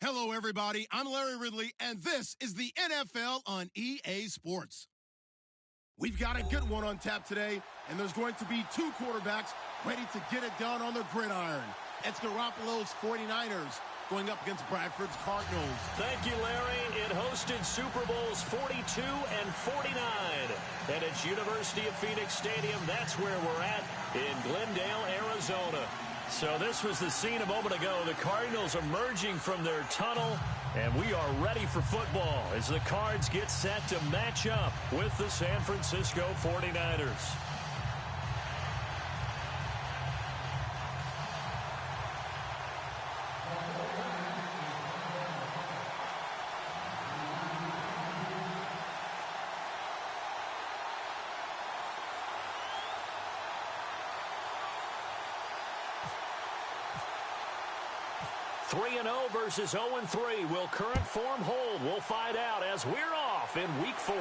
Hello, everybody. I'm Larry Ridley, and this is the NFL on EA Sports. We've got a good one on tap today, and there's going to be two quarterbacks ready to get it done on the gridiron. It's Garoppolo's 49ers going up against Bradford's Cardinals. Thank you, Larry. It hosted Super Bowls 42 and 49. And it's University of Phoenix Stadium. That's where we're at in Glendale, Arizona. So this was the scene a moment ago. The Cardinals emerging from their tunnel, and we are ready for football as the Cards get set to match up with the San Francisco 49ers. Versus 0-3. Will current form hold? We'll find out as we're off in Week 4.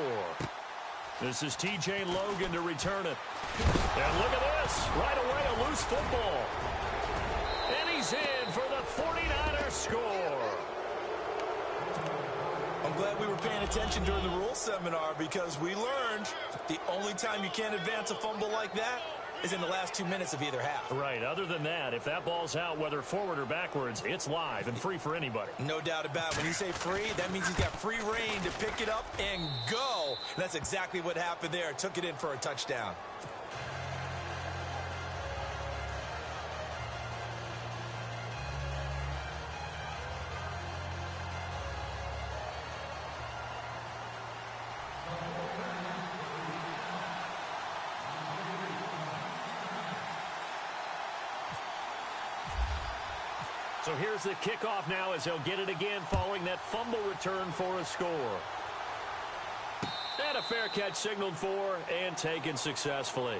This is T.J. Logan to return it. And look at this. Right away, a loose football. And he's in for the 49ers score. I'm glad we were paying attention during the rules seminar because we learned the only time you can't advance a fumble like that is in the last 2 minutes of either half. Right. Other than that, if that ball's out, whether forward or backwards, it's live and free for anybody. No doubt about it. When you say free, that means he's got free reign to pick it up and go. And that's exactly what happened there. Took it in for a touchdown. So here's the kickoff now as he'll get it again following that fumble return for a score. And a fair catch signaled for and taken successfully.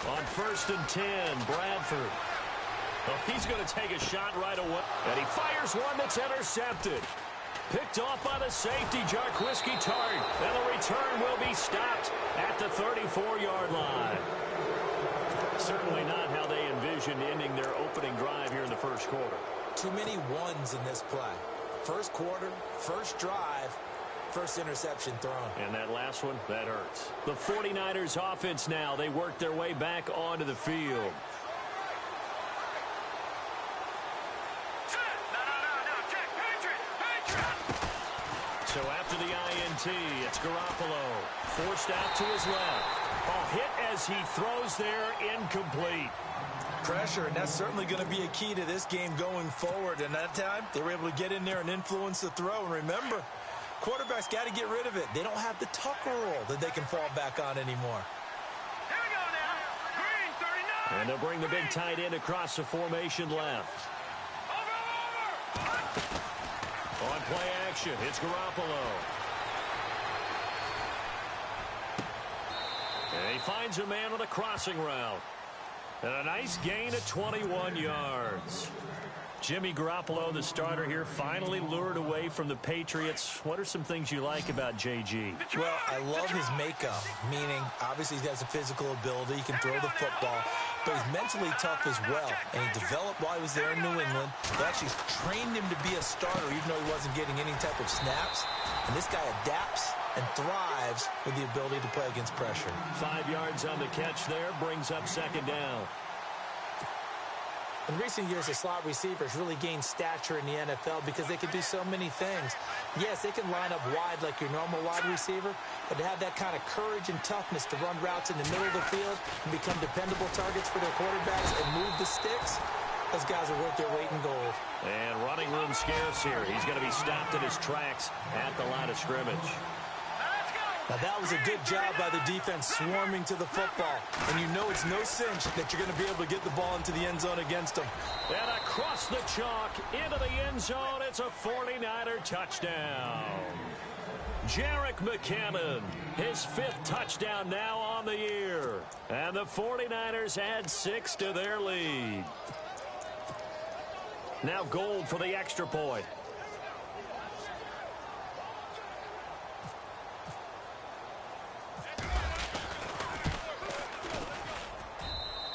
On 1st and 10, Bradford. Oh, he's going to take a shot right away. And he fires one that's intercepted. Picked off by the safety, Jarquiski Tart. And the return will be stopped at the 34-yard line. Certainly not how they envisioned ending their opening drive here in the first quarter. Too many ones in this play. First quarter, first drive, first interception thrown. And that last one, that hurts. The 49ers offense now. They work their way back onto the field. So after the INT, it's Garoppolo. Forced out to his left. A hit as he throws there, incomplete. Pressure, and that's certainly going to be a key to this game going forward. And that time, they were able to get in there and influence the throw. And remember, quarterbacks got to get rid of it. They don't have the Tucker roll that they can fall back on anymore. Here we go now. Green, 39. And they'll bring the big tight end across the formation left. Over. On play action, it's Garoppolo. And he finds a man with a crossing route. And a nice gain of 21 yards. Jimmy Garoppolo, the starter here, finally lured away from the Patriots. What are some things you like about JG? Well, I love his makeup, meaning obviously he has a physical ability. He can throw the football, but he's mentally tough as well. And he developed while he was there in New England. They actually trained him to be a starter even though he wasn't getting any type of snaps. And this guy adapts and thrives with the ability to play against pressure. 5 yards on the catch there, brings up second down. In recent years, the slot receivers really gained stature in the NFL because they can do so many things. Yes, they can line up wide like your normal wide receiver, but to have that kind of courage and toughness to run routes in the middle of the field and become dependable targets for their quarterbacks and move the sticks, those guys are worth their weight in gold. And running room scarce here. He's going to be stopped in his tracks at the line of scrimmage. Now that was a good job by the defense swarming to the football. And you know it's no cinch that you're going to be able to get the ball into the end zone against them. And across the chalk into the end zone, it's a 49er touchdown. Jerick McKinnon, his 5th touchdown now on the year. And the 49ers add 6 to their lead. Now Gold for the extra point.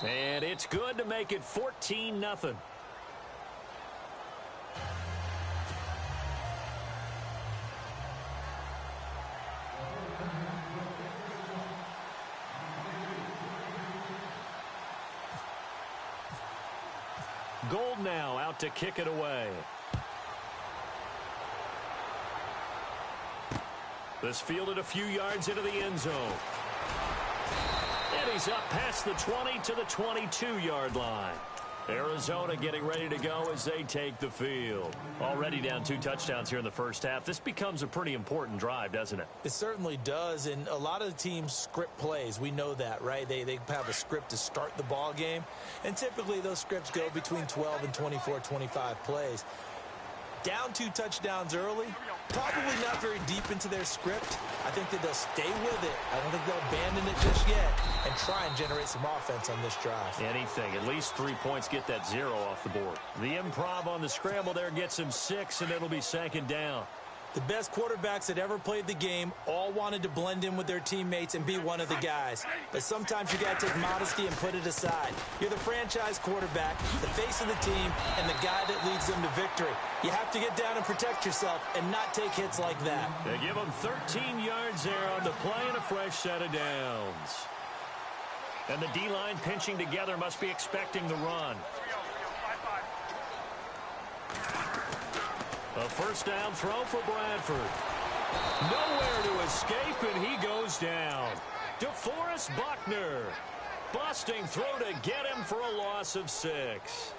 And it's good to make it 14-0. Gold now out to kick it away. This fielded a few yards into the end zone. And he's up past the 20 to the 22-yard line. Arizona getting ready to go as they take the field. Already down 2 touchdowns here in the first half. This becomes a pretty important drive, doesn't it? It certainly does, and a lot of the teams script plays. We know that, right? They have a script to start the ball game, and typically those scripts go between 12 and 24, 25 plays. Down 2 touchdowns early, probably not very deep into their script. I think that they'll stay with it. I don't think they'll abandon it just yet and try and generate some offense on this drive. Anything. At least 3 points, get that 0 off the board. The improv on the scramble there gets him 6, and it'll be 2nd down. The best quarterbacks that ever played the game all wanted to blend in with their teammates and be one of the guys. But sometimes you got to take modesty and put it aside. You're the franchise quarterback, the face of the team, and the guy that leads them to victory. You have to get down and protect yourself and not take hits like that. They give him 13 yards there on the play and a fresh set of downs. And the D-line pinching together must be expecting the run. A first down throw for Bradford. Nowhere to escape, and he goes down. DeForest Buckner. Busting throw to get him for a loss of 6.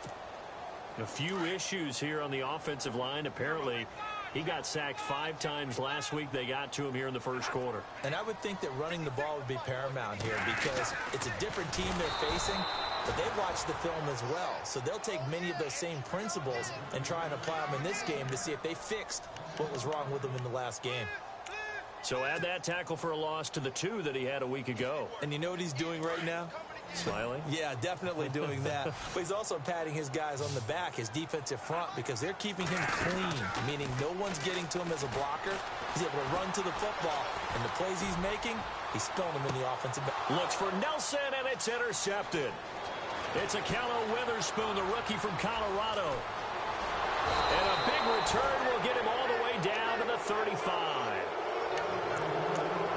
A few issues here on the offensive line. Apparently, he got sacked 5 times last week. They got to him here in the first quarter. And I would think that running the ball would be paramount here because it's a different team they're facing, but they've watched the film as well. So they'll take many of those same principles and try and apply them in this game to see if they fixed what was wrong with them in the last game. So add that tackle for a loss to the 2 that he had a week ago. And you know what he's doing right now? Smiling? Yeah, definitely doing that. But he's also patting his guys on the back, his defensive front, because they're keeping him clean, meaning no one's getting to him as a blocker. He's able to run to the football, and the plays he's making, he's spilling them in the offensive back. Looks for Nelson, and it's intercepted. It's a Callow Witherspoon, the rookie from Colorado. And a big return will get him all the way down to the 35.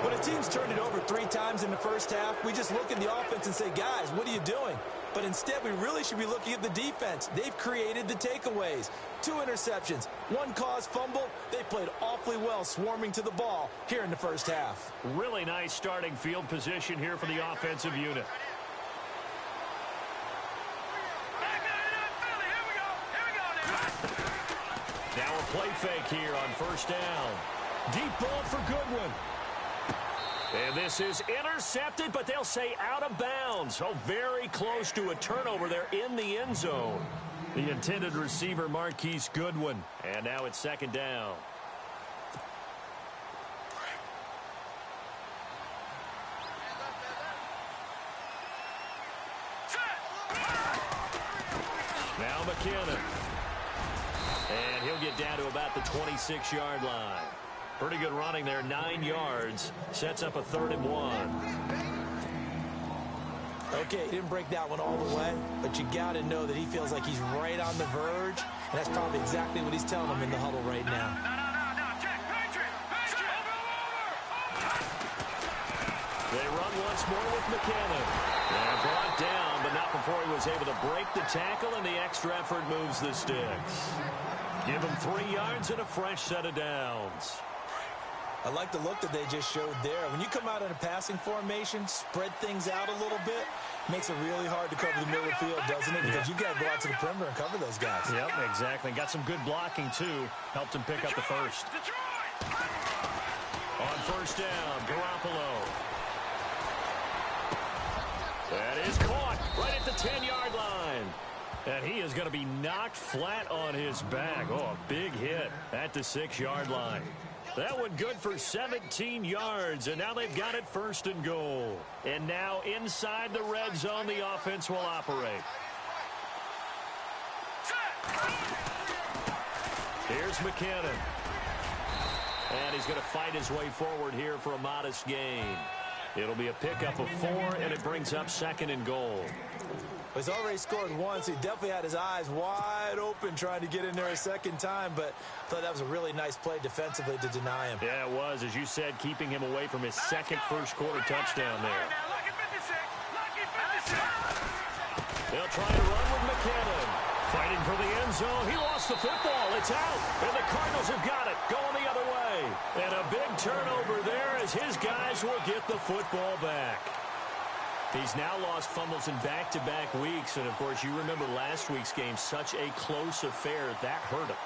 When a team's turned it over 3 times in the first half, we just look at the offense and say, guys, what are you doing? But instead, we really should be looking at the defense. They've created the takeaways. 2 interceptions, 1 caused fumble. They played awfully well swarming to the ball here in the first half. Really nice starting field position here for the offensive unit. Now a play fake here on first down. Deep ball for Goodwin. And this is intercepted, but they'll say out of bounds. Oh, very close to a turnover there in the end zone. The intended receiver, Marquise Goodwin. And now it's 2nd down. Now McKinnon. And he'll get down to about the 26-yard line. Pretty good running there, 9 yards. Sets up a 3rd and 1. Okay, he didn't break that one all the way, but you got to know that he feels like he's right on the verge, and that's probably exactly what he's telling him in the huddle right now. They run once more with McKinnon. And brought down, but not before he was able to break the tackle, and the extra effort moves the sticks. Give him 3 yards and a fresh set of downs. I like the look that they just showed there. When you come out in a passing formation, spread things out a little bit, makes it really hard to cover the middle of the field, doesn't it? Because you got to go out to the perimeter and cover those guys. Yep, exactly. Got some good blocking, too. Helped him pick up the first. On first down, Garoppolo. That is caught right at the 10-yard line. And he is going to be knocked flat on his back. Oh, a big hit at the 6-yard line. That one good for 17 yards, and now they've got it 1st and goal. And now inside the red zone, the offense will operate. Here's McKinnon. And he's going to fight his way forward here for a modest gain. It'll be a pickup of 4, and it brings up 2nd and goal. He's already scored once. He definitely had his eyes wide open trying to get in there a second time, but I thought that was a really nice play defensively to deny him. Yeah, it was. As you said, keeping him away from his second first-quarter touchdown there. They'll try to run with McKinnon. Fighting for the end zone. He lost the football. It's out. And the Cardinals have got it. Going the other way. And a big turnover there as his guys will get the football back. He's now lost fumbles in back-to-back weeks. And, of course, you remember last week's game, such a close affair. That hurt him.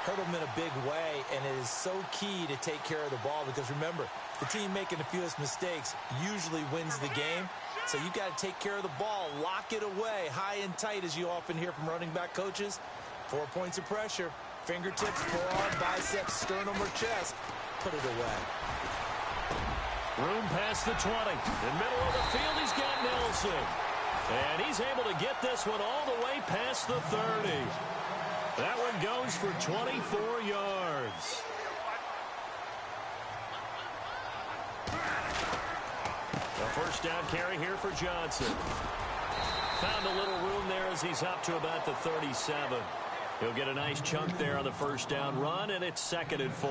Hurt him in a big way, and it is so key to take care of the ball because, remember, the team making the fewest mistakes usually wins the game. So you've got to take care of the ball, lock it away, high and tight, as you often hear from running back coaches. 4 points of pressure, fingertips, forearm, biceps, sternum, or chest. Put it away. Room past the 20. In middle of the field, he's got Nelson. And he's able to get this one all the way past the 30. That one goes for 24 yards. A first down carry here for Johnson. Found a little room there as he's up to about the 37. He'll get a nice chunk there on the first down run, and it's 2nd and 4.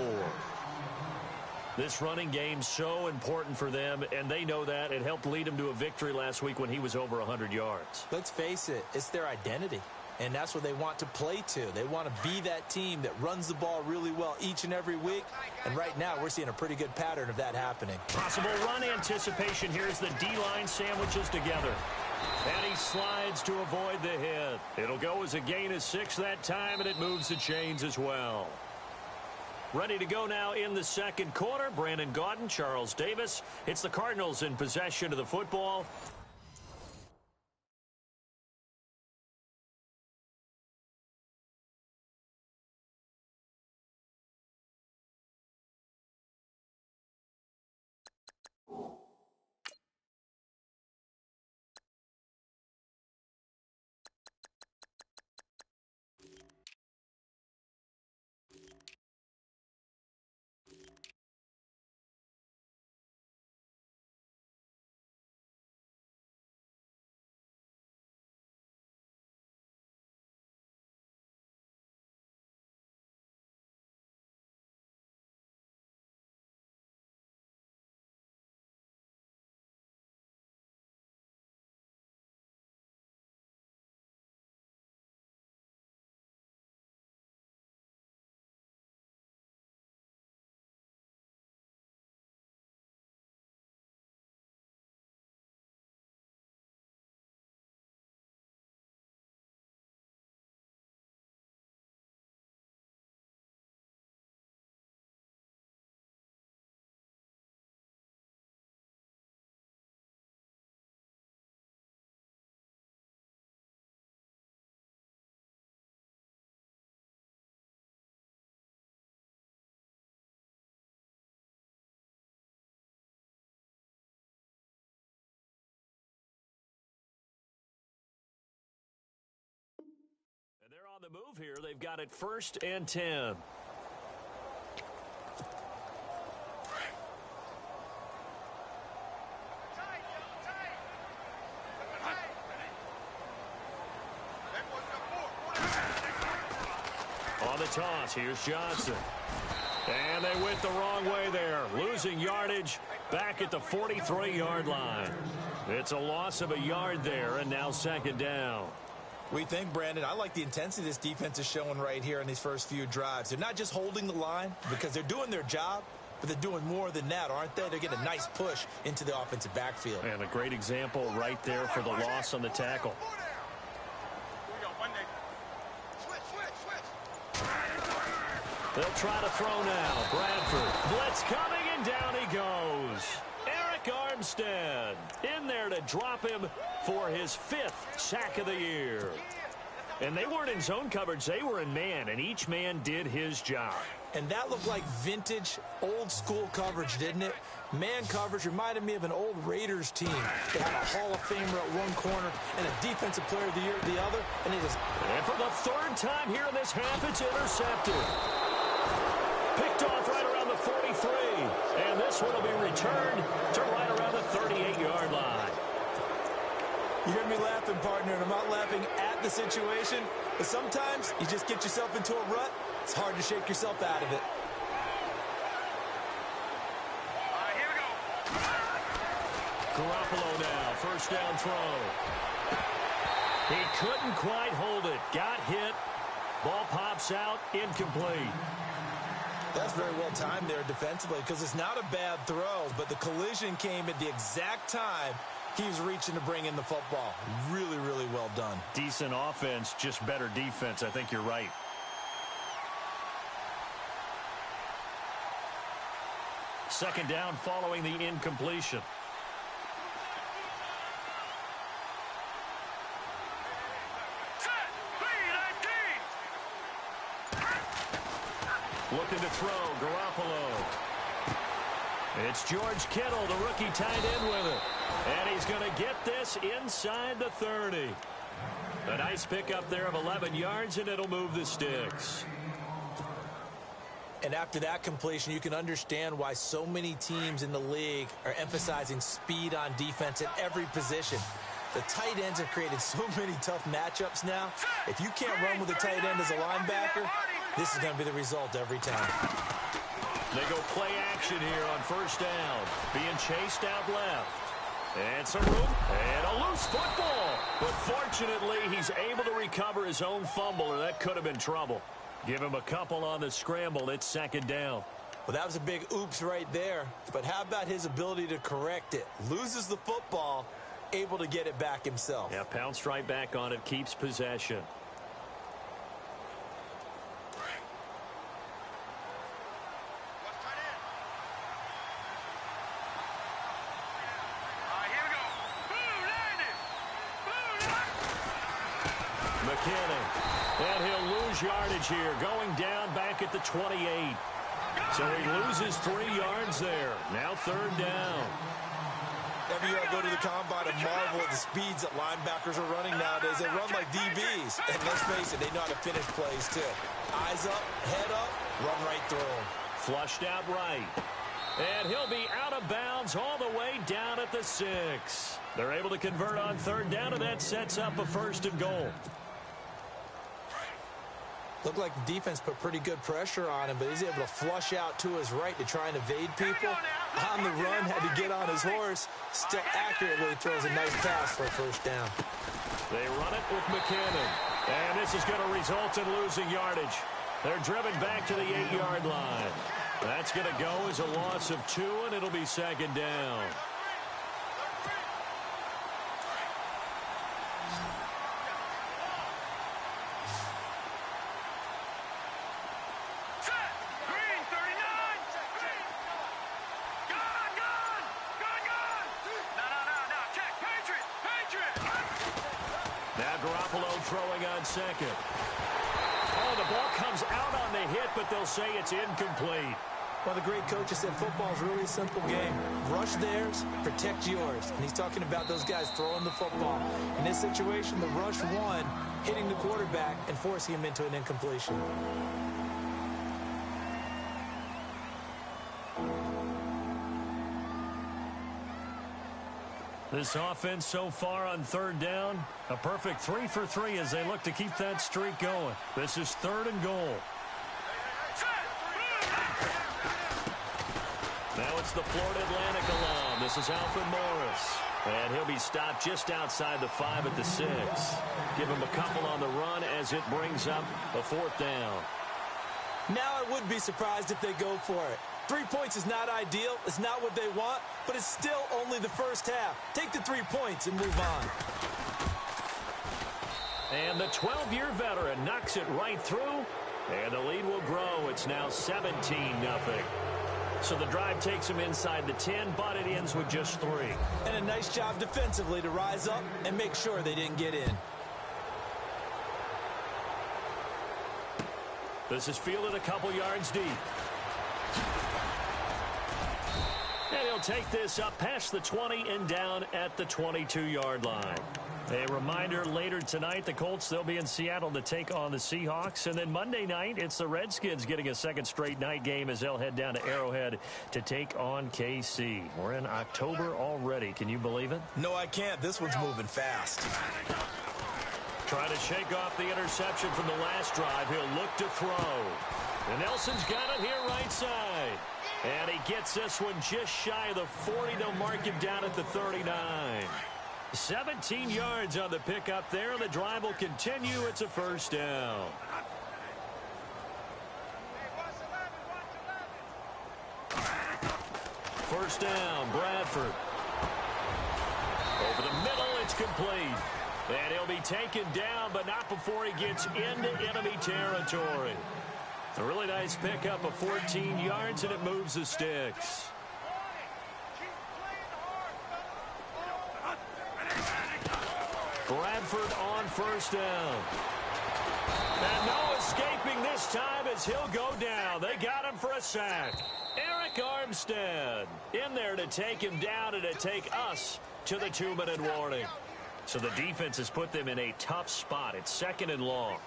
This running game's so important for them, and they know that. It helped lead them to a victory last week when he was over 100 yards. Let's face it, it's their identity, and that's what they want to play to. They want to be that team that runs the ball really well each and every week, and right now we're seeing a pretty good pattern of that happening. Possible run anticipation here as the D-line sandwiches together. And he slides to avoid the hit. It'll go as a gain of 6 that time, and it moves the chains as well. Ready to go now in the second quarter. Brandon Gaudin, Charles Davis. It's the Cardinals in possession of the football. They're on the move here. They've got it 1st and 10. On the toss, here's Johnson. And they went the wrong way there. Losing yardage back at the 43-yard line. It's a loss of a yard there, and now 2nd down. We think, Brandon, I like the intensity this defense is showing right here in these first few drives. They're not just holding the line because they're doing their job, but they're doing more than that, aren't they? They're getting a nice push into the offensive backfield. And a great example right there for the loss on the tackle. They'll try to throw now. Bradford. Blitz coming, and down he goes. Eric Armstead in there to drop him for his 5th sack of the year. And they weren't in zone coverage. They were in man, and each man did his job. And that looked like vintage, old-school coverage, didn't it? Man coverage reminded me of an old Raiders team. They had a Hall of Famer at one corner and a Defensive Player of the Year at the other, and And for the third time here in this half, it's intercepted. Picked off right around the 43. And this one will be returned to right around the 38-yard line. You hear me laughing, partner, and I'm not laughing at the situation, but sometimes you just get yourself into a rut. It's hard to shake yourself out of it. Here we go. Garoppolo now, first down throw. He couldn't quite hold it. Got hit. Ball pops out, incomplete. That's very well timed there defensively because it's not a bad throw, but the collision came at the exact time he was reaching to bring in the football. Really, really well done. Decent offense, just better defense. I think you're right. Second down following the incompletion. Looking to throw, Garoppolo. It's George Kittle, the rookie, tied in with it. And he's going to get this inside the 30. A nice pickup there of 11 yards, and it'll move the sticks. And after that completion, you can understand why so many teams in the league are emphasizing speed on defense at every position. The tight ends have created so many tough matchups now. If you can't run with a tight end as a linebacker, this is going to be the result every time. They go play action here on first down. Being chased out left. And some room. And a loose football. But fortunately, he's able to recover his own fumble, or that could have been trouble. Give him a couple on the scramble. It's second down. Well, that was a big oops right there. But how about his ability to correct it? Loses the football, able to get it back himself. Yeah, pounced right back on it, keeps possession. McKinnon. And he'll lose yardage here, going down back at the 28. So he loses 3 yards there. Now third down. Every year I go to the combine and marvel at the speeds that linebackers are running nowadays. They run like DBs. And let's face it, they know how to finish plays too. Eyes up, head up, run right through them. Flushed out right. And he'll be out of bounds all the way down at the 6. They're able to convert on third down, and that sets up a first and goal. Looked like the defense put pretty good pressure on him, but he's able to flush out to his right to try and evade people. On the run, had to get on his horse. Still accurately throws a nice pass for a first down. They run it with McKinnon. And this is going to result in losing yardage. They're driven back to the 8-yard line. That's going to go as a loss of 2, and it'll be second down. Throwing on second. Oh, the ball comes out on the hit, but they'll say it's incomplete. Well, the great coach has said football's really a simple game. Rush theirs, protect yours. And he's talking about those guys throwing the football. In this situation, the rush won, hitting the quarterback and forcing him into an incompletion. This offense so far on third down, a perfect 3 for 3 as they look to keep that streak going. This is third and goal. Now it's the Florida Atlantic alum. This is Alfred Morris. And he'll be stopped just outside the 5 at the 6. Give him a couple on the run as it brings up a fourth down. Now I would be surprised if they go for it. 3 points is not ideal. It's not what they want, but it's still only the first half. Take the 3 points and move on. And the 12-year veteran knocks it right through, and the lead will grow. It's now 17-0. So the drive takes them inside the 10, but it ends with just 3. And a nice job defensively to rise up and make sure they didn't get in. This is fielded a couple yards deep. And he'll take this up past the 20 and down at the 22-yard line. A reminder, later tonight, the Colts, they'll be in Seattle to take on the Seahawks. And then Monday night, it's the Redskins getting a second straight night game as they'll head down to Arrowhead to take on KC. We're in October already. Can you believe it? No, I can't. This one's moving fast. Trying to shake off the interception from the last drive. He'll look to throw. And Nelson's got it here right side. And he gets this one just shy of the 40. They'll mark him down at the 39. 17 yards on the pickup there. The drive will continue. It's a first down. First down, Bradford. Over the middle, it's complete. And he'll be taken down, but not before he gets into enemy territory. A really nice pickup of 14 yards, and it moves the sticks. Bradford on first down. And no escaping this time as he'll go down. They got him for a sack. Eric Armstead in there to take him down and to take us to the 2-minute warning. So the defense has put them in a tough spot. It's second and long.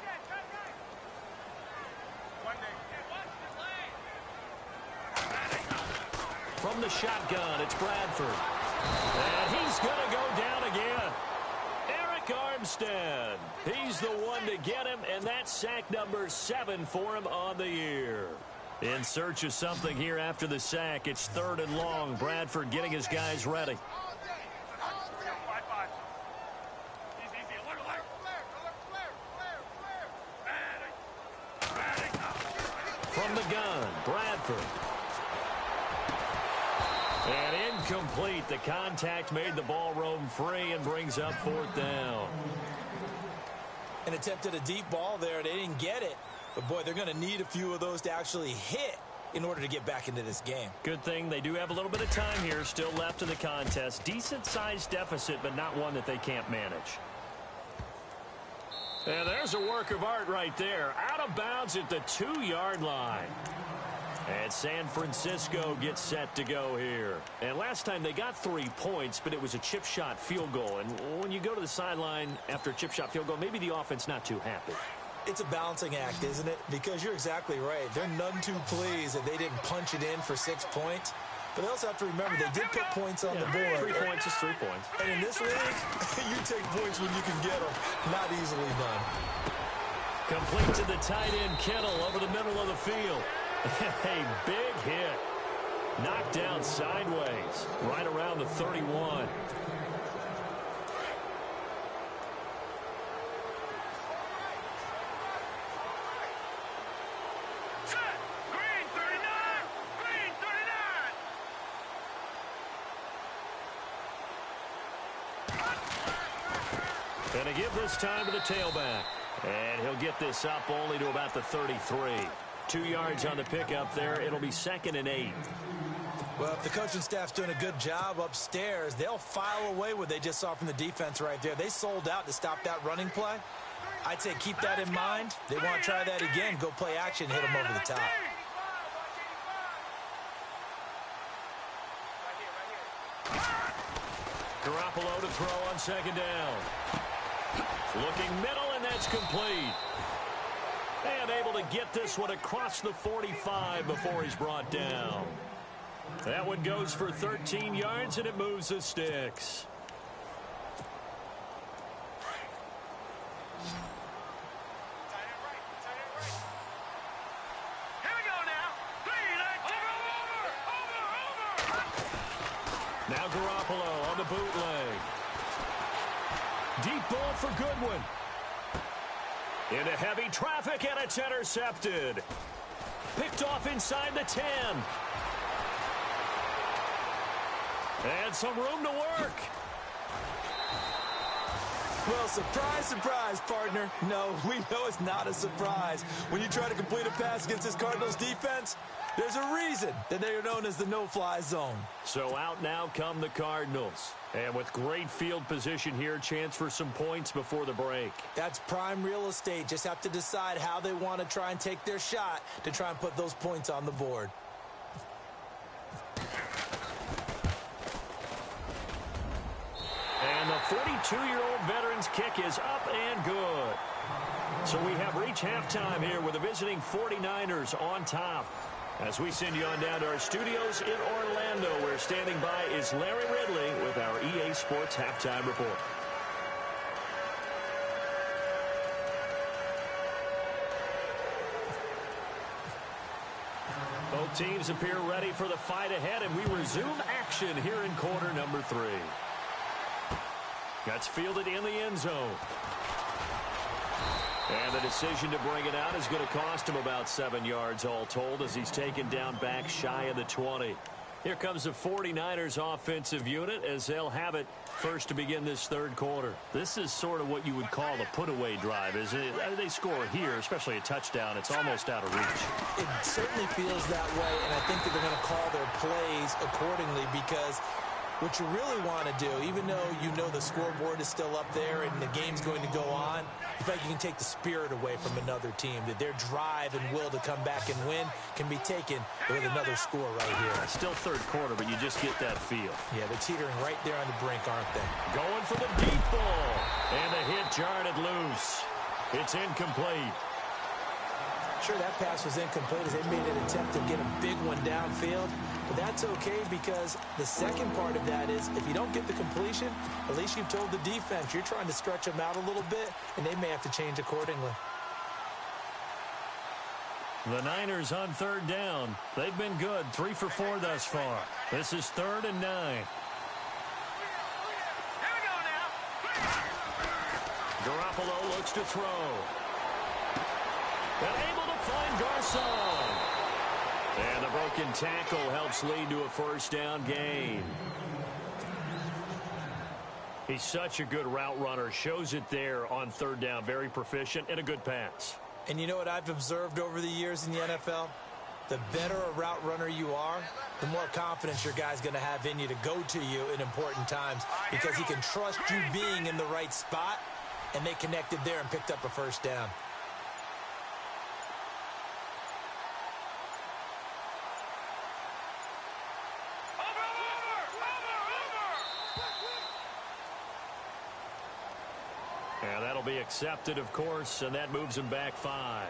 From the shotgun, it's Bradford. And he's going to go down again. Eric Armstead. He's the one to get him, and that's sack number 7 for him on the year. In search of something here after the sack. It's third and long. Bradford getting his guys ready. From the gun, Bradford. And incomplete. The contact made the ball roam free and brings up fourth down. An attempt at a deep ball there. They didn't get it. But, boy, they're going to need a few of those to actually hit in order to get back into this game. Good thing they do have a little bit of time here still left in the contest. Decent-sized deficit, but not one that they can't manage. And there's a work of art right there. Out of bounds at the 2-yard line. And San Francisco gets set to go here. And last time they got 3 points, but it was a chip shot field goal. And when you go to the sideline after a chip shot field goal, maybe the offense not too happy. It's a balancing act, isn't it? Because you're exactly right. They're none too pleased that they didn't punch it in for 6 points. But they also have to remember they did put points on the board. 3 points is 3 points. And in this league, you take points when you can get them. Not easily done. Complete to the tight end, Kittle, over the middle of the field. A big hit. Knocked down sideways, right around the 31. And a give this time to the tailback. And he'll get this up only to about the 33. 2 yards on the pickup there. It'll be 2nd and 8. Well, if the coaching staff's doing a good job upstairs, they'll file away what they just saw from the defense right there. They sold out to stop that running play. I'd say keep that in mind. They want to try that again. Go play action, hit them over the top. Garoppolo to throw on 2nd down. Looking middle, and that's complete. And able to get this one across the 45 before he's brought down. That one goes for 13 yards, and it moves the sticks. Here we go now. Now Garoppolo on the bootleg. Deep ball for Goodwin. Into heavy traffic, and it's intercepted. Picked off inside the 10. And some room to work. Well, surprise, surprise, partner. No, we know it's not a surprise. When you try to complete a pass against this Cardinals defense, there's a reason that they are known as the no-fly zone. So out now come the Cardinals. And with great field position here, chance for some points before the break. That's prime real estate. Just have to decide how they want to try and take their shot to try and put those points on the board. And the 42-year-old veteran's kick is up and good. So we have reached halftime here with the visiting 49ers on top. As we send you on down to our studios in Orlando, where standing by is Larry Ridley with our EA Sports Halftime Report. Both teams appear ready for the fight ahead, and we resume action here in quarter number 3. That's fielded in the end zone. And the decision to bring it out is going to cost him about 7 yards all told, as he's taken down back shy of the 20. Here comes the 49ers offensive unit as they'll have it first to begin this third quarter. This is sort of what you would call a put-away drive, isn't it? They score here, especially a touchdown. It's almost out of reach. It certainly feels that way, and I think that they're going to call their plays accordingly, because what you really want to do, even though you know the scoreboard is still up there and the game's going to go on, in fact, you can take the spirit away from another team, that their drive and will to come back and win can be taken with another score right here. It's still third quarter, but you just get that feel. Yeah, they're teetering right there on the brink, aren't they? Going for the deep ball. And the hit jarred it loose. It's incomplete. Sure, that pass was incomplete as they made an attempt to get a big one downfield. But that's okay, because the second part of that is if you don't get the completion, at least you've told the defense you're trying to stretch them out a little bit, and they may have to change accordingly. The Niners on third down. They've been good, 3 for 4 thus far. This is 3rd and 9. Here we go now. Garoppolo looks to throw. And able to find Garcon. And the broken tackle helps lead to a first down gain. He's such a good route runner. Shows it there on third down. Very proficient and a good pass. And you know what I've observed over the years in the NFL? The better a route runner you are, the more confidence your guy's going to have in you to go to you in important times, because he can trust you being in the right spot, and they connected there and picked up a first down. And that'll be accepted, of course, and that moves him back 5.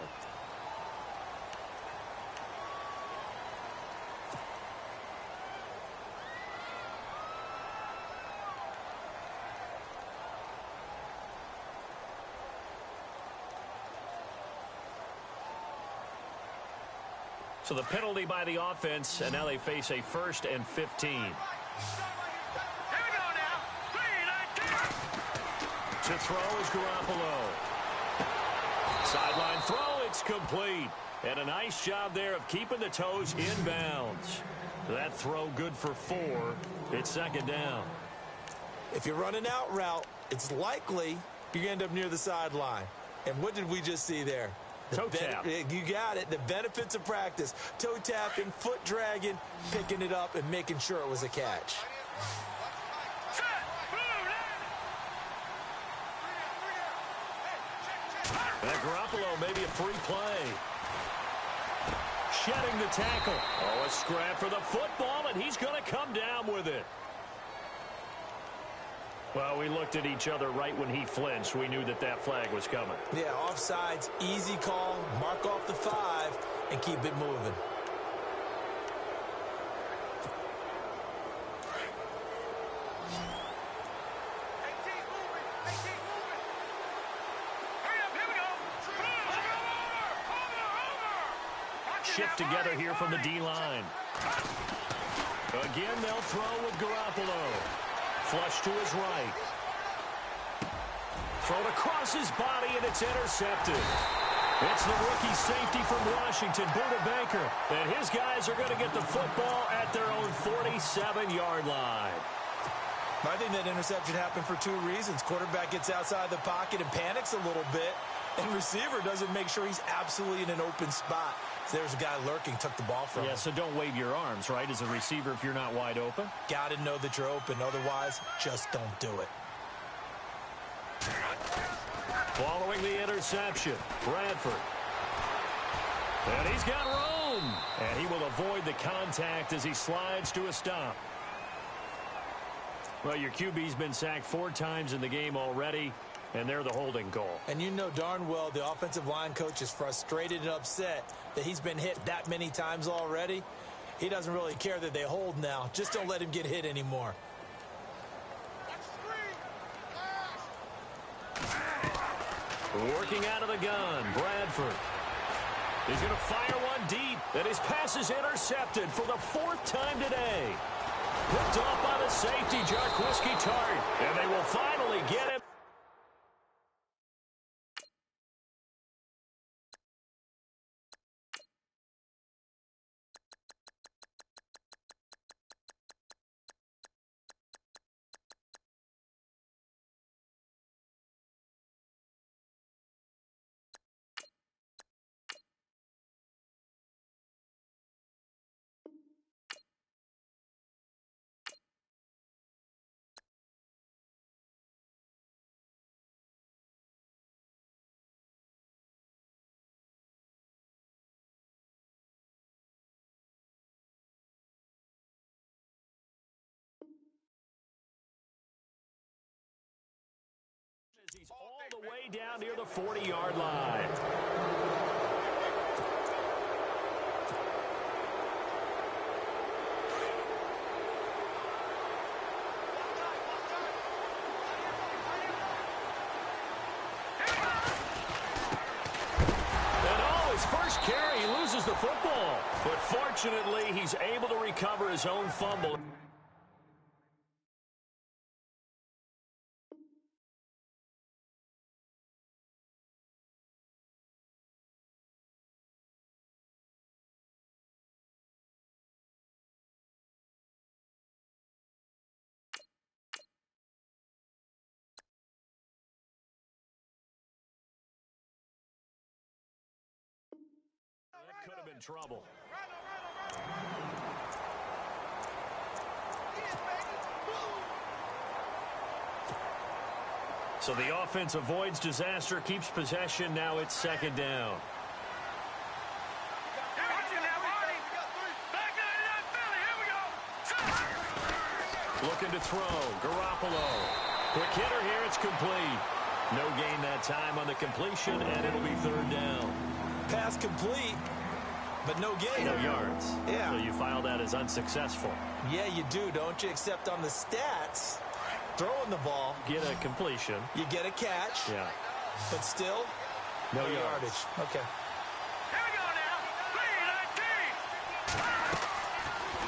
So the penalty by the offense, and now they face a 1st and 15. To throw is Garoppolo. Sideline throw, it's complete. And a nice job there of keeping the toes in bounds. That throw good for 4. It's 2nd down. If you run an out route, it's likely you end up near the sideline. And what did we just see there? Toe tap. You got it. The benefits of practice. Toe tapping, foot dragging, picking it up, and making sure it was a catch. That Garoppolo may be a free play. Shedding the tackle. Oh, a scrap for the football, and he's going to come down with it. Well, we looked at each other right when he flinched. We knew that that flag was coming. Yeah, offsides, easy call, mark off the 5, and keep it moving. Shift together here from the D-line. Again, they'll throw with Garoppolo. Flush to his right. Thrown across his body, and it's intercepted. It's the rookie safety from Washington, Buda Baker. And his guys are going to get the football at their own 47-yard line. I think that interception happened for 2 reasons. Quarterback gets outside the pocket and panics a little bit. And receiver doesn't make sure he's absolutely in an open spot. So there's a guy lurking, took the ball from him. Yeah, so don't wave your arms, right, as a receiver if you're not wide open. Got to know that you're open. Otherwise, just don't do it. Following the interception, Bradford. And he's got room. And he will avoid the contact as he slides to a stop. Well, your QB's been sacked 4 times in the game already, and they're the holding goal. And you know darn well the offensive line coach is frustrated and upset that he's been hit that many times already. He doesn't really care that they hold now. Just don't let him get hit anymore. Working out of the gun, Bradford. He's going to fire one deep, and his pass is intercepted for the 4th time today. Picked off by the safety, Jarquiski Tart, and they will finally get him. He's all the way down near the 40-yard line. And his first carry, he loses the football. But fortunately, he's able to recover his own fumble. That could have been trouble. So the offense avoids disaster, keeps possession. Now it's 2nd down. Looking to throw. Garoppolo. Quick hitter here. It's complete. No gain that time on the completion, and it'll be 3rd down. Pass complete, but no gain. No yards. Yeah. So you file that as unsuccessful. Yeah, you do, don't you? Except on the stats, throwing the ball. Get a completion. You get a catch. Yeah. But still, no yardage. Okay. Here we go now.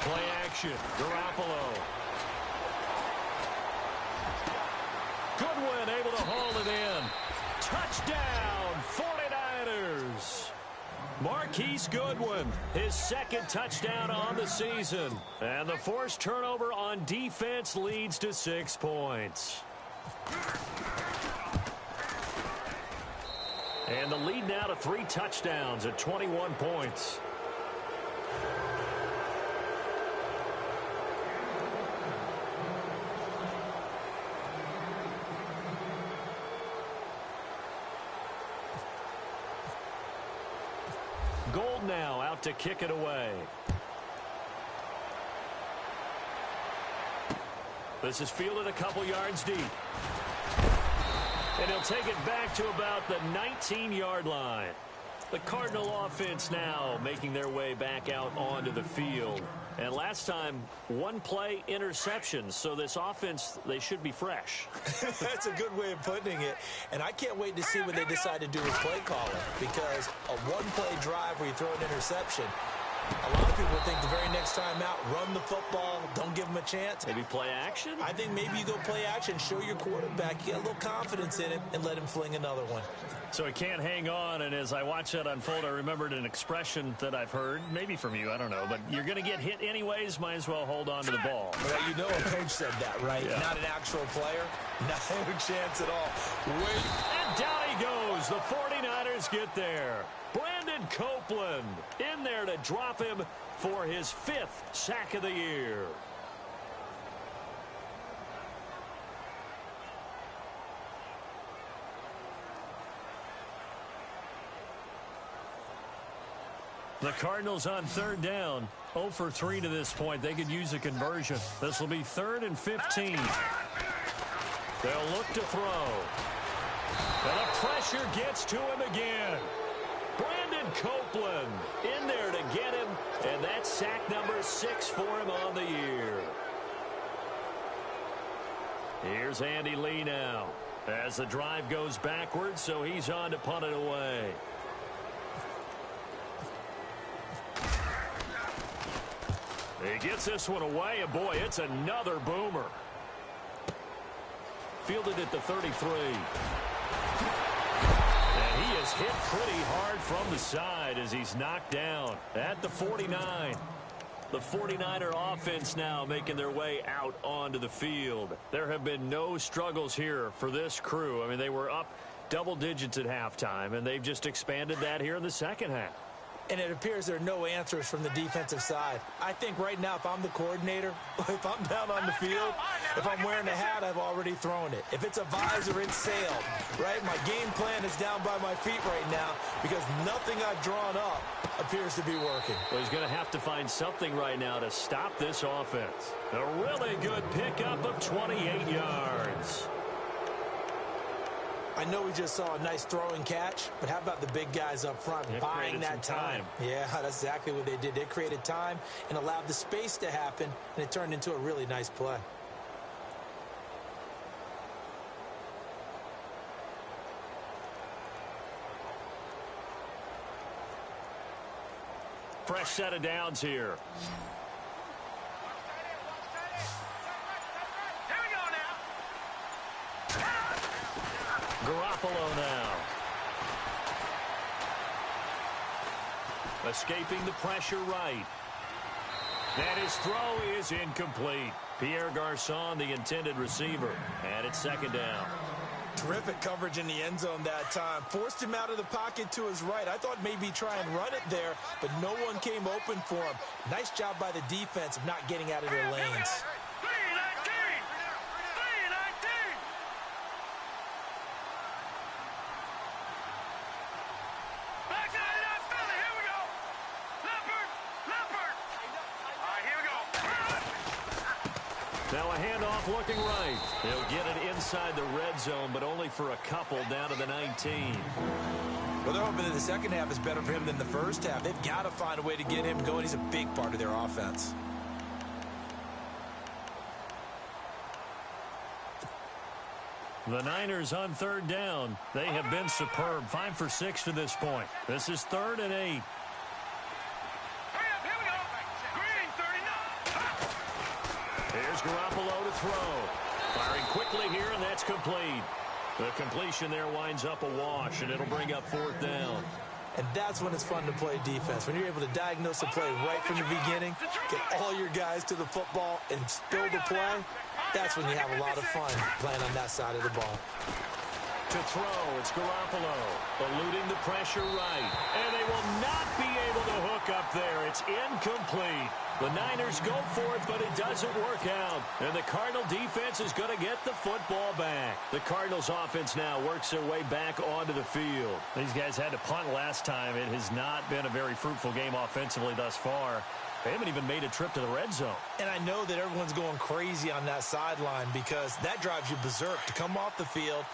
3-19. Play action. Garoppolo. Goodwin able to haul it in. Touchdown, 49ers. Marquise Goodwin, his 2nd touchdown on the season. And the forced turnover on defense leads to 6 points. And the lead now to 3 touchdowns at 21 points. Gold now out to kick it away. This is fielded a couple yards deep. And he'll take it back to about the 19-yard line. The Cardinal offense now making their way back out onto the field. And last time, 1 play interception. So this offense, they should be fresh. That's a good way of putting it. And I can't wait to see what they decide to do with play calling. Because a 1-play drive where you throw an interception, a lot of people think the very next time out, run the football, don't give them a chance. Maybe play action? I think maybe you go play action, show your quarterback, get a little confidence in him, and let him fling another one. So he can't hang on, and as I watch that unfold, I remembered an expression that I've heard, maybe from you, I don't know, but you're going to get hit anyways, might as well hold on to the ball. Well, you know a coach said that, right? Yeah. Not an actual player. No chance at all. Wait. And down he goes. The 49ers Cardinals get there. Brandon Copeland in there to drop him for his 5th sack of the year. The Cardinals on 3rd down. 0 for 3 to this point. They could use a conversion. This will be 3rd and 15. They'll look to throw. And the pressure gets to him again. Brandon Copeland in there to get him. And that's sack number 6 for him on the year. Here's Andy Lee now. As the drive goes backwards, so he's on to punt it away. He gets this one away, and boy, it's another boomer. Fielded at the 33. And he is hit pretty hard from the side as he's knocked down at the 49. The 49er offense now making their way out onto the field. There have been no struggles here for this crew. I mean, they were up double digits at halftime, and they've just expanded that here in the second half. And it appears there are no answers from the defensive side. I think right now, if I'm the coordinator, if I'm down on the field, if I'm wearing a hat, I've already thrown it. If it's a visor, it's sailed, right? My game plan is down by my feet right now because nothing I've drawn up appears to be working. Well, he's going to have to find something right now to stop this offense. A really good pickup of 28 yards. I know we just saw a nice throwing catch, but how about the big guys up front buying that time? Yeah, that's exactly what they did. They created time and allowed the space to happen, and it turned into a really nice play. Fresh set of downs here. Garoppolo now. Escaping the pressure right. And his throw is incomplete. Pierre Garçon, the intended receiver. And it's 2nd down. Terrific coverage in the end zone that time. Forced him out of the pocket to his right. I thought maybe try and run it there, but no one came open for him. Nice job by the defense of not getting out of their lanes. Now a handoff looking right. He'll get it inside the red zone, but only for a couple down to the 19. Well, they're hoping that the second half is better for him than the first half. They've got to find a way to get him going. He's a big part of their offense. The Niners on 3rd down. They have been superb. 5 for 6 to this point. This is 3rd and 8. Here's Garoppolo to throw. Firing quickly here, and that's complete. The completion there winds up a wash, and it'll bring up 4th down. And that's when it's fun to play defense. When you're able to diagnose a play right from the beginning, get all your guys to the football, and spill the play, that's when you have a lot of fun playing on that side of the ball. To throw, it's Garoppolo, eluding the pressure right. And they will not be able to hook up there. It's incomplete. The Niners go for it, but it doesn't work out. And the Cardinal defense is going to get the football back. The Cardinals offense now works their way back onto the field. These guys had to punt last time. It has not been a very fruitful game offensively thus far. They haven't even made a trip to the red zone. And I know that everyone's going crazy on that sideline because that drives you berserk to come off the field,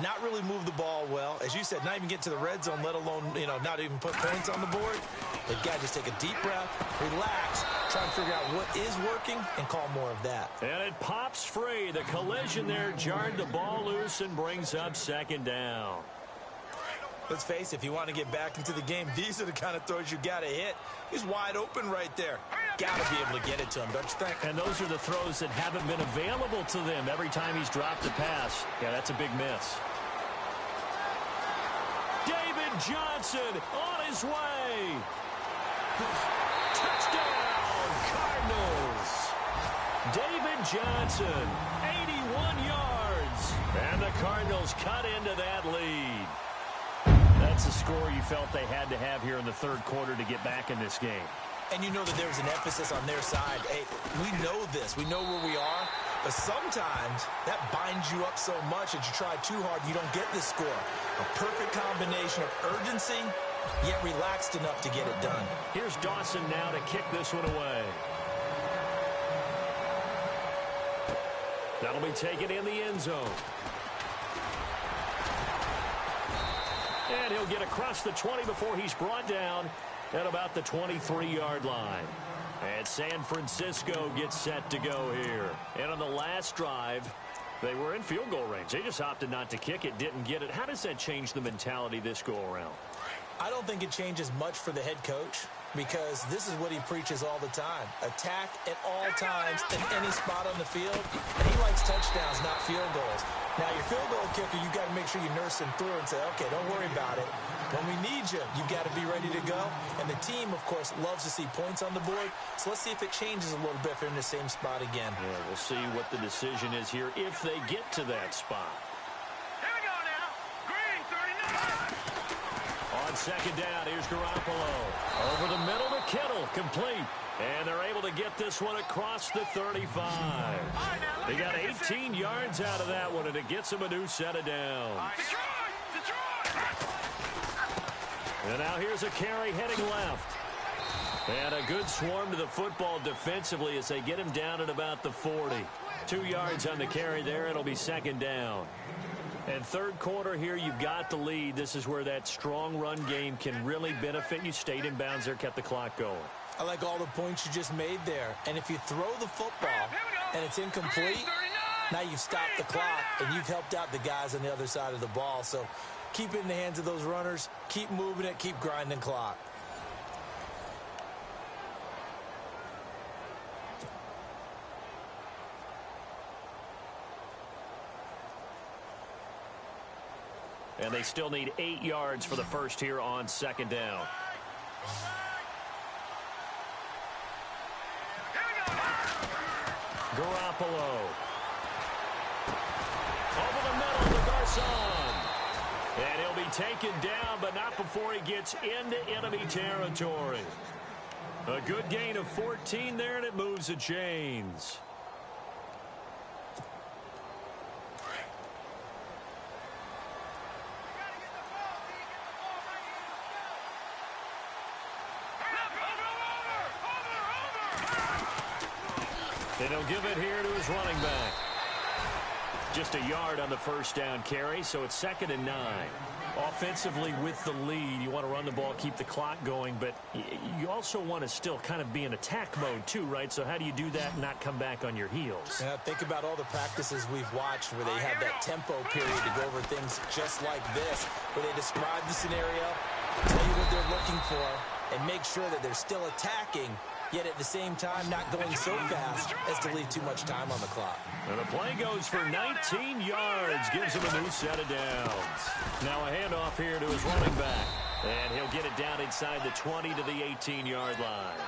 not really move the ball well. As you said, not even get to the red zone, let alone, not even put points on the board. They've got to just take a deep breath, relax, try and figure out what is working, and call more of that. And it pops free. The collision there jarred the ball loose and brings up 2nd down. Let's face it, if you want to get back into the game, these are the kind of throws you got to hit. He's wide open right there. Got to be able to get it to him, don't you think? And those are the throws that haven't been available to them every time he's dropped a pass. Yeah, that's a big miss. David Johnson on his way. Touchdown, Cardinals. David Johnson, 81 yards. And the Cardinals cut into that lead. That That's a score you felt they had to have here in the third quarter to get back in this game. And you know that there's an emphasis on their side. Hey, we know this. We know where we are. But sometimes that binds you up so much that you try too hard, you don't get this score. A perfect combination of urgency, yet relaxed enough to get it done. Here's Dawson now to kick this one away. That'll be taken in the end zone. And he'll get across the 20 before he's brought down at about the 23-yard line. And San Francisco gets set to go here. And on the last drive, they were in field goal range. They just opted not to kick it, didn't get it. How does that change the mentality this go-around? I don't think it changes much for the head coach because this is what he preaches all the time. Attack at all times in any spot on the field. And he likes touchdowns, not field goals. Now, your field goal kicker, you've got to make sure you nurse him through and say, okay, don't worry about it. When we need you, you've got to be ready to go. And the team, of course, loves to see points on the board. So let's see if it changes a little bit if they're in the same spot again. Yeah, we'll see what the decision is here if they get to that spot. Here we go now. Green, 39. On second down, here's Garoppolo. Over the middle to Kittle, complete. And they're able to get this one across the 35. They got 18 yards out of that one, and it gets them a new set of downs. Detroit! And now here's a carry heading left. And a good swarm to the football defensively as they get him down at about the 40. 2 yards on the carry there. It'll be second down. And third quarter here, you've got the lead. This is where that strong run game can really benefit you. Stayed in bounds there, kept the clock going. I like all the points you just made there. And if you throw the football and it's incomplete, now you've stopped the clock and you've helped out the guys on the other side of the ball. So keep it in the hands of those runners. Keep moving it. Keep grinding clock. And they still need 8 yards for the first here on second down. Garoppolo. Over the middle to Garcon. And he'll be taken down, but not before he gets into enemy territory. A good gain of 14 there, and it moves the chains. And he'll give it here to his running back. Just a yard on the first down carry, so it's 2nd and 9. Offensively with the lead, you want to run the ball, keep the clock going, but you also want to still kind of be in attack mode too, right? So how do you do that and not come back on your heels? Yeah, think about all the practices we've watched where they have that tempo period to go over things just like this, where they describe the scenario, tell you what they're looking for, and make sure that they're still attacking, yet at the same time not going so fast as to leave too much time on the clock. And the play goes for 19 yards, gives him a new set of downs. Now a handoff here to his running back. And he'll get it down inside the 20 to the 18-yard line.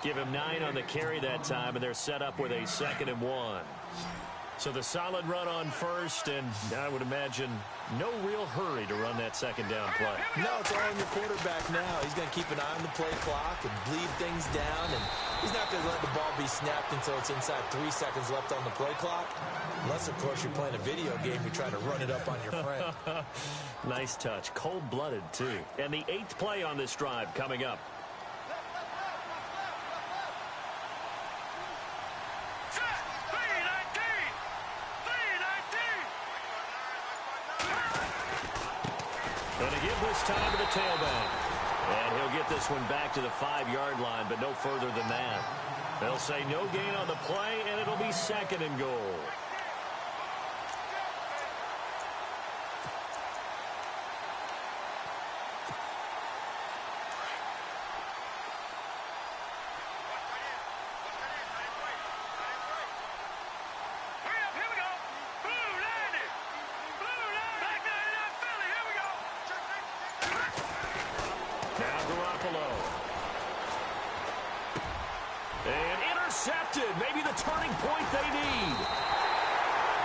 Give him 9 on the carry that time, and they're set up with a 2nd and 1. So the solid run on first, and I would imagine no real hurry to run that second down play. No, it's all on your quarterback now. He's going to keep an eye on the play clock and bleed things down, and he's not going to let the ball be snapped until it's inside 3 seconds left on the play clock. Unless, of course, you're playing a video game, you're trying to run it up on your friend. Nice touch. Cold-blooded, too. And the 8th play on this drive coming up. Going to give this time to the tailback. And he'll get this one back to the 5-yard line, but no further than that. They'll say no gain on the play, and it'll be 2nd and goal.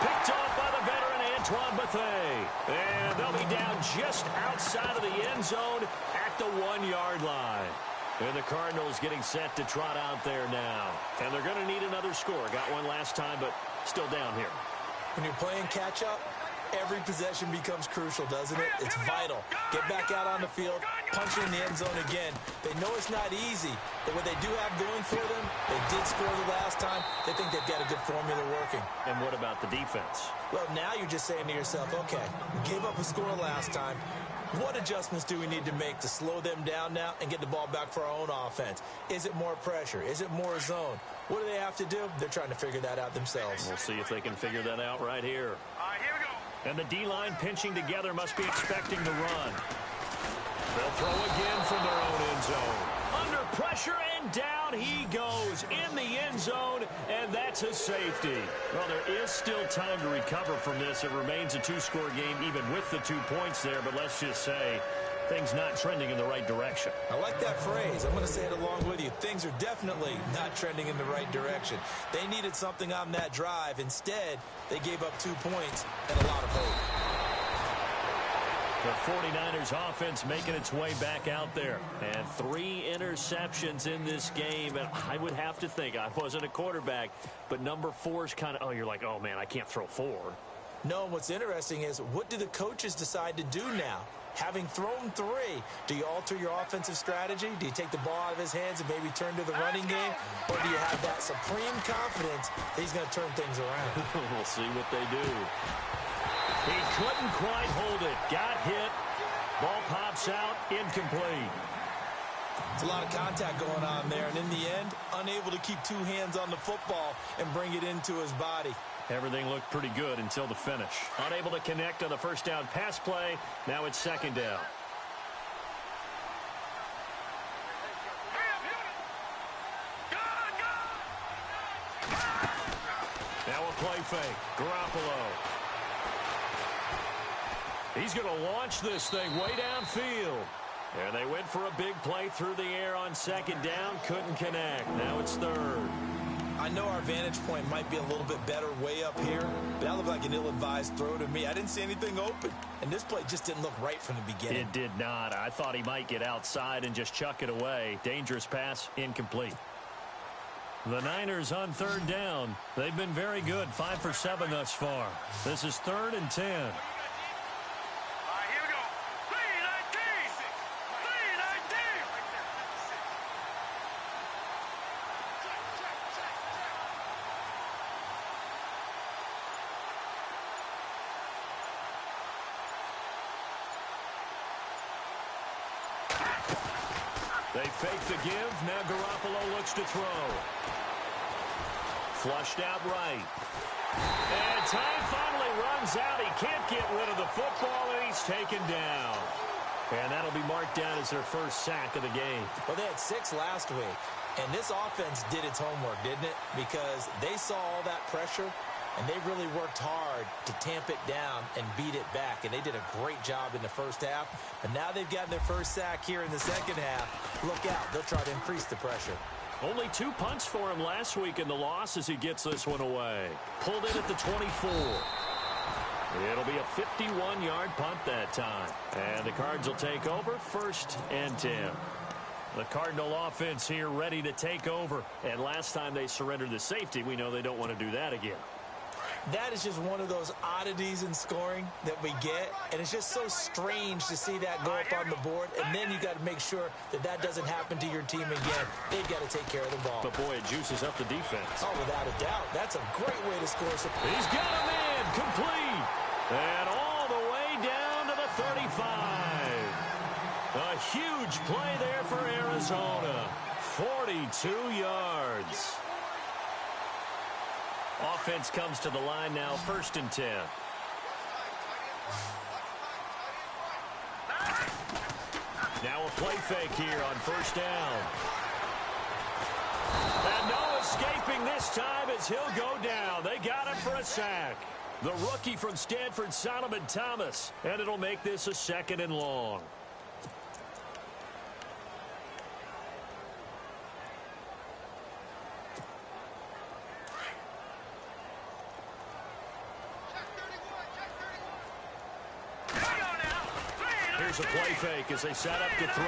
Picked off by the veteran Antoine Bethea. And they'll be down just outside of the end zone at the 1-yard line. And the Cardinals getting set to trot out there now. And they're going to need another score. Got one last time, but still down here. When you're playing catch-up, every possession becomes crucial, doesn't it? It's vital. Get back out on the field, punch it in the end zone again. They know it's not easy, but what they do have going for them, they did score the last time. They think they've got a good formula working. And what about the defense? Well, now you're just saying to yourself, okay, we gave up a score last time. What adjustments do we need to make to slow them down now and get the ball back for our own offense? Is it more pressure? Is it more zone? What do they have to do? They're trying to figure that out themselves. We'll see if they can figure that out right here. All right, here we go. And the D-line pinching together must be expecting to run. They'll throw again from their own end zone. Under pressure, and down he goes in the end zone, and that's a safety. Well, there is still time to recover from this. It remains a 2-score game even with the 2 points there, but let's just say things not trending in the right direction. I like that phrase. I'm going to say it along with you. Things are definitely not trending in the right direction. They needed something on that drive. Instead, they gave up 2 points and a lot of hope. The 49ers offense making its way back out there. And 3 interceptions in this game. And I would have to think, I wasn't a quarterback, but number 4 is kind of, oh, you're like, oh, man, I can't throw 4. No, what's interesting is what do the coaches decide to do now? Having thrown 3, do you alter your offensive strategy? Do you take the ball out of his hands and maybe turn to the running game? Or do you have that supreme confidence that he's going to turn things around? We'll see what they do. He couldn't quite hold it. Got hit. Ball pops out. Incomplete. It's a lot of contact going on there, and in the end, unable to keep 2 hands on the football and bring it into his body. Everything looked pretty good until the finish. Unable to connect on the first down pass play. Now it's 2nd down. Now a play fake. Garoppolo. He's going to launch this thing way downfield. And they went for a big play through the air on 2nd down. Couldn't connect. Now it's 3rd. I know our vantage point might be a little bit better way up here, but that looked like an ill-advised throw to me. I didn't see anything open, and this play just didn't look right from the beginning. It did not. I thought he might get outside and just chuck it away. Dangerous pass, incomplete. The Niners on 3rd down. They've been very good, 5 for 7 thus far. This is 3rd and 10. They fake the give. Now Garoppolo looks to throw. Flushed out right. And time finally runs out. He can't get rid of the football, and he's taken down. And that'll be marked down as their first sack of the game. Well, they had 6 last week, and this offense did its homework, didn't it? Because they saw all that pressure, and they really worked hard to tamp it down and beat it back. And they did a great job in the first half. But now they've gotten their first sack here in the second half. Look out. They'll try to increase the pressure. Only 2 punts for him last week in the loss as he gets this one away. Pulled in at the 24. It'll be a 51-yard punt that time. And the Cards will take over 1st and 10. The Cardinal offense here ready to take over. And last time they surrendered the safety, we know they don't want to do that again. That is just one of those oddities in scoring that we get, and it's just so strange to see that go up on the board, and then you got to make sure that that doesn't happen to your team again. They've got to take care of the ball. But boy, it juices up the defense. Oh, without a doubt. That's a great way to score. He's got him in, complete, and all the way down to the 35. A huge play there for Arizona. 42 yards. Offense comes to the line now, 1st and 10. Now a play fake here on 1st down. And no escaping this time as he'll go down. They got him for a sack. The rookie from Stanford, Solomon Thomas. And it'll make this a 2nd and long. Here's a play fake as they set up to throw.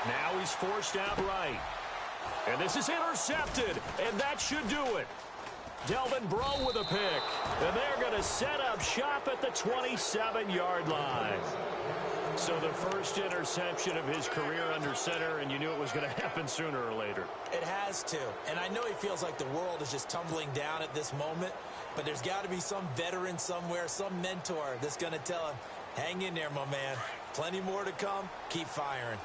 Now he's forced out right. And this is intercepted, and that should do it. Delvin Breaux with a pick. And they're going to set up shop at the 27-yard line. So the first interception of his career under center, and you knew it was going to happen sooner or later. It has to. And I know he feels like the world is just tumbling down at this moment, but there's got to be some veteran somewhere, some mentor that's going to tell him, hang in there, my man. Plenty more to come. Keep firing.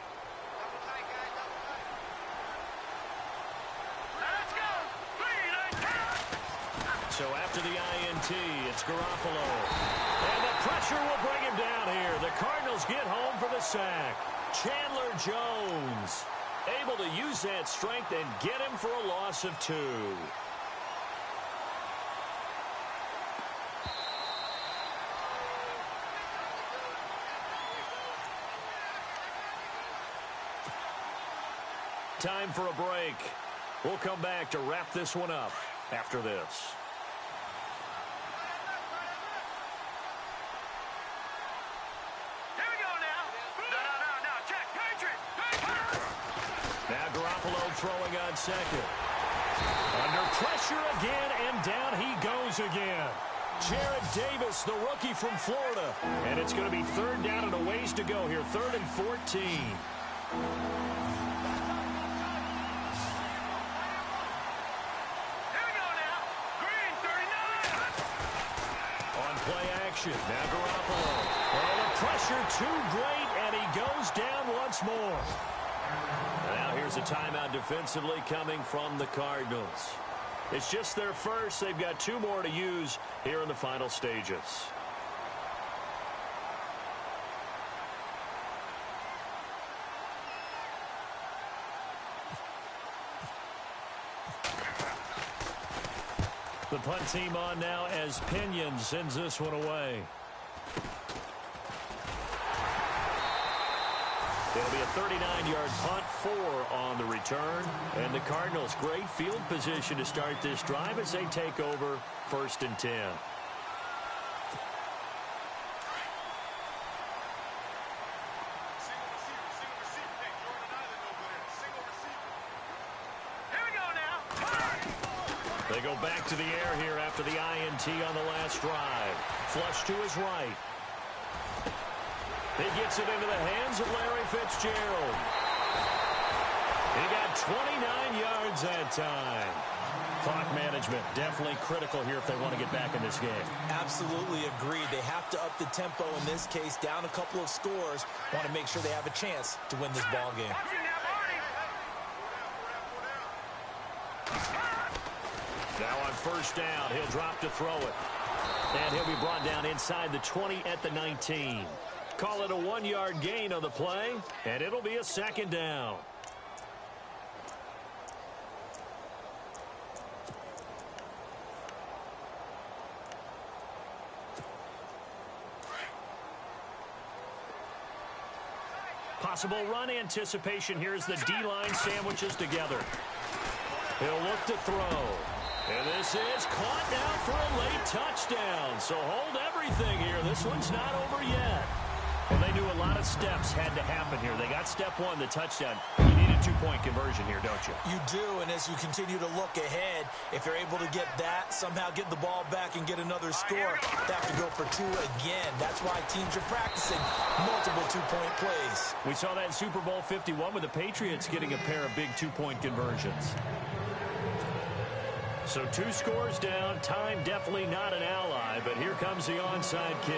So after the INT, it's Garoppolo. And the pressure will bring him down here. The Cardinals get home for the sack. Chandler Jones able to use that strength and get him for a loss of 2. Time for a break. We'll come back to wrap this one up after this. Now Garoppolo throwing on second. Under pressure again, and down he goes again. Jared Davis, the rookie from Florida. And it's going to be third down and a ways to go here. 3rd and 14. On play action, now Garoppolo. Oh, the pressure too great, and he goes down once more. Now here's a timeout defensively coming from the Cardinals. It's just their first. They've got 2 more to use here in the final stages. The punt team on now as Pinion sends this one away. It'll be a 39-yard punt, 4 on the return. And the Cardinals, great field position to start this drive as they take over 1st and 10. They go back to the air here after the INT on the last drive. Flush to his right. He gets it into the hands of Larry Fitzgerald. He got 29 yards that time. Clock management definitely critical here if they want to get back in this game. Absolutely agreed. They have to up the tempo in this case, down a couple of scores. Want to make sure they have a chance to win this ball game. Now on 1st down, he'll drop to throw it. And he'll be brought down inside the 20 at the 19. Call it a 1-yard gain on the play, and it'll be a 2nd down. Possible run anticipation here as the D-line sandwiches together. He'll look to throw. And this is caught now for a late touchdown. So hold everything here. This one's not over yet. Well, they knew a lot of steps had to happen here. They got step 1, the touchdown. You need a 2-point conversion here, don't you? You do, and as you continue to look ahead, if you're able to get that, somehow get the ball back and get another score, they have to go for 2 again. That's why teams are practicing multiple 2-point plays. We saw that in Super Bowl 51 with the Patriots getting a pair of big 2-point conversions. So 2 scores down. Time definitely not an ally, but here comes the onside kick.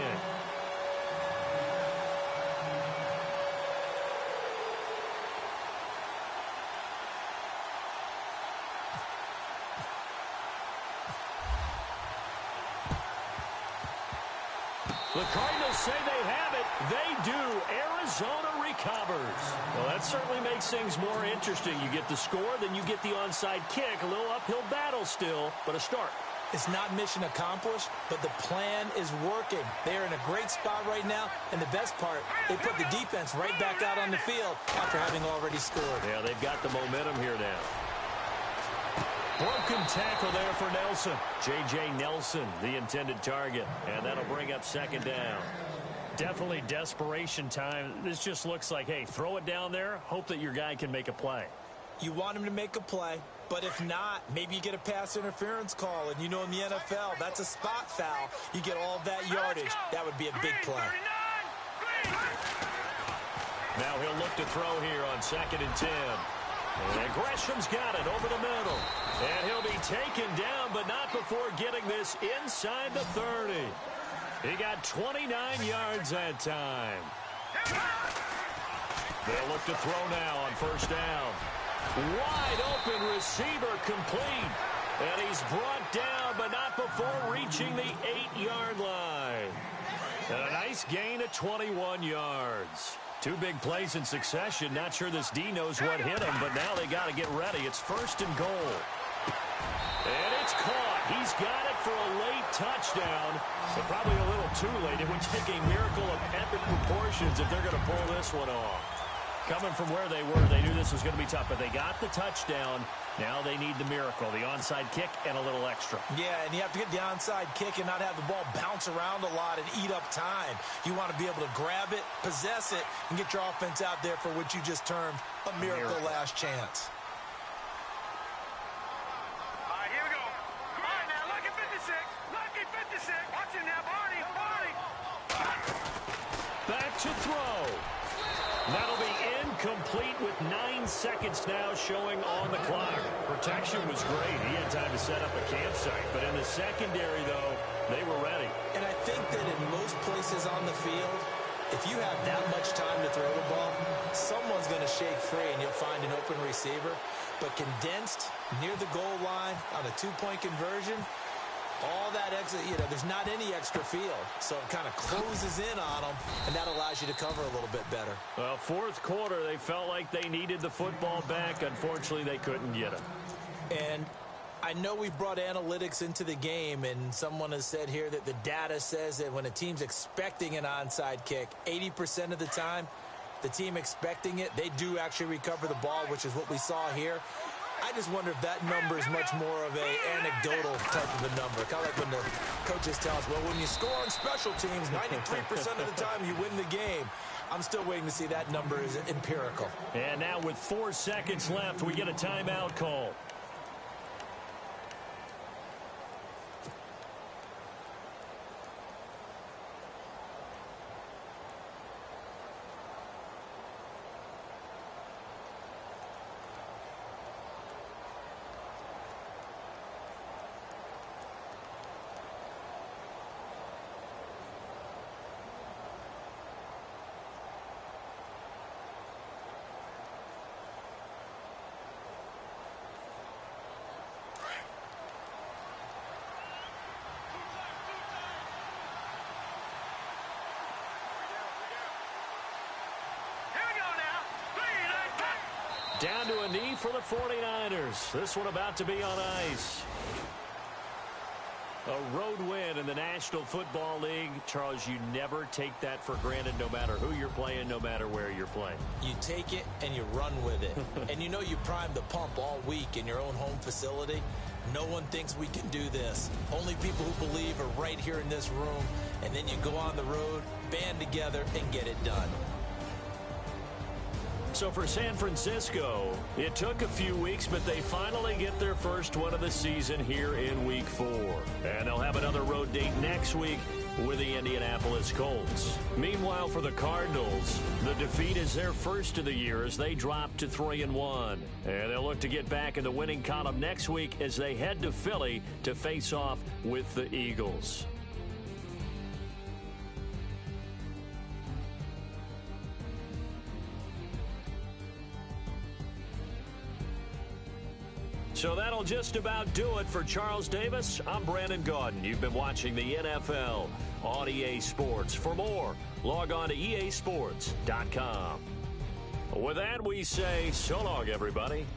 The Cardinals say they have it. They do. Arizona recovers. Well, that certainly makes things more interesting. You get the score, then you get the onside kick. A little uphill battle still, but a start. It's not mission accomplished, but the plan is working. They're in a great spot right now, and the best part, they put the defense right back out on the field after having already scored. Yeah, they've got the momentum here now. Broken tackle there for Nelson. J.J. Nelson, the intended target. And that'll bring up second down. Definitely desperation time. This just looks like, hey, throw it down there, hope that your guy can make a play. You want him to make a play, but if not, maybe you get a pass interference call. And you know in the NFL, that's a spot foul. You get all of that yardage. That would be a big play. Now he'll look to throw here on 2nd and 10. And Gresham's got it over the middle. And he'll be taken down, but not before getting this inside the 30. He got 29 yards that time. They'll look to throw now on 1st down. Wide open receiver complete. And he's brought down, but not before reaching the 8-yard line. And a nice gain of 21 yards. 2 big plays in succession. Not sure this D knows what hit him, but now they got to get ready. It's 1st and goal. And it's caught. He's got it for a late touchdown. But probably a little too late. It would take a miracle of epic proportions if they're going to pull this one off. Coming from where they were, they knew this was going to be tough, but they got the touchdown. Now they need the miracle, the onside kick and a little extra. Yeah, and you have to get the onside kick and not have the ball bounce around a lot and eat up time. You want to be able to grab it, possess it, and get your offense out there for what you just termed a miracle last chance. All right, here we go. All right, now, lucky 56. Lucky 56. Watch him now, Barney. Barney. Back to throw. That'll be incomplete with 9 seconds now showing on the clock. Protection was great. He had time to set up a campsite. But in the secondary, though, they were ready. And I think that in most places on the field, if you have that much time to throw the ball, someone's going to shake free and you'll find an open receiver. But condensed near the goal line on a 2-point conversion, all that extra, there's not any extra field. So it kind of closes in on them, and that allows you to cover a little bit better. Well, 4th quarter, they felt like they needed the football back. Unfortunately, they couldn't get it. And I know we brought analytics into the game, and someone has said here that the data says that when a team's expecting an onside kick, 80% of the time, the team expecting it, they do actually recover the ball, which is what we saw here. I just wonder if that number is much more of an anecdotal type of a number. Kind of like when the coaches tell us, well, when you score on special teams, 93% of the time you win the game. I'm still waiting to see that number is empirical. And now with 4 seconds left, we get a timeout call. Down to a knee for the 49ers. This one about to be on ice. A road win in the National Football League. Charles, you never take that for granted no matter who you're playing, no matter where you're playing. You take it and you run with it. And you know you primed the pump all week in your own home facility. No one thinks we can do this. Only people who believe are right here in this room. And then you go on the road, band together, and get it done. So for San Francisco, it took a few weeks, but they finally get their first one of the season here in Week 4. And they'll have another road date next week with the Indianapolis Colts. Meanwhile, for the Cardinals, the defeat is their first of the year as they drop to 3-1. And they'll look to get back in the winning column next week as they head to Philly to face off with the Eagles. So that'll just about do it for Charles Davis. I'm Brandon Gaudin. You've been watching the NFL on EA Sports. For more, log on to easports.com. With that, we say so long, everybody.